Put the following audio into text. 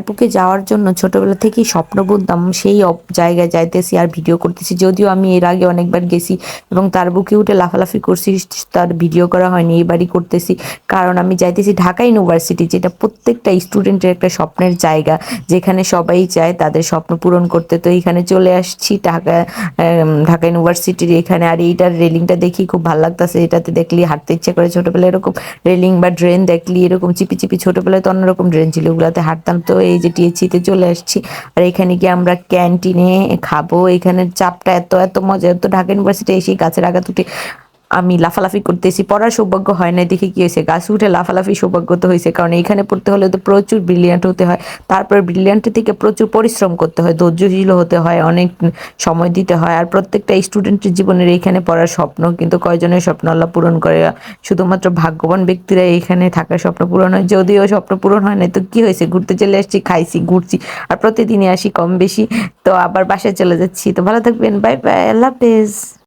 বুকে যাওয়ার জন্য ছোটবেলা থেকেই স্বপ্ন বুনতাম, সেই জায়গায় যাইতেছি আর ভিডিও করতেছি। যদিও আমি এর আগে অনেকবার গেছি এবং তার বুকে উঠে লাফালাফি করছি, তার ভিডিও করা হয়নি, এবারই করতেছি। কারণ আমি যাইতেছি ঢাকা ইউনিভার্সিটি, যেটা প্রত্যেকটা স্টুডেন্টের একটা স্বপ্নের জায়গা, যেখানে সবাই চায় তাদের স্বপ্ন পূরণ করতে। তো এইখানে চলে আসছি ঢাকা ইউনিভার্সিটির এখানে। আর এইটার রেলিংটা দেখি খুব ভালো লাগতেছে, এটাতে দেখলি হাঁটতে ইচ্ছে করে। ছোটবেলায় এরকম রেলিং বা ড্রেন দেখলি এরকম চিপি চিপি, ছোটবেলায় তো অন্যরকম ড্রেন ছিল, ওগুলাতে হাঁটতাম। তো এই যে টিএসসিতে চলে আসছি, আর এখানে গিয়ে আমরা ক্যান্টিনে খাবো। এখানের চাপটা এত এত মজা, এত ঢাকা ইউনিভার্সিটি এসে গাছের আগাত উঠে আমি লাফালাফি করতেছি। পড়ার সৌভাগ্য হয় না, দেখে কি হয়েছে, গাছ উঠে লাফালাফি সৌভাগ্য তো হয়েছে। কারণ এখানে পড়তে হলে তো প্রচুর ব্রিলিয়ান্ট হতে হয়, তারপর ব্রিলিয়ান্টের থেকে প্রচুর পরিশ্রম করতে হয়, ধৈর্যশীল হতে হয়, অনেক সময় দিতে হয়। আর প্রত্যেকটা স্টুডেন্টের জীবনের এইখানে পড়ার স্বপ্ন, কিন্তু কয়জনের স্বপ্ন আল্লাহ পূরণ করে? শুধুমাত্র ভাগ্যবান ব্যক্তিরা এখানে থাকার স্বপ্ন পূরণ হয়। যদিও স্বপ্ন পূরণ হয় না, তো কি হয়েছে, ঘুরতে চলে আসছি, খাইছি, ঘুরছি, আর প্রতিদিনই আসি কম বেশি। তো আবার বাসায় চলে যাচ্ছি। তো ভালো থাকবেন, বাই বাই, আল্লাহ হাফেজ।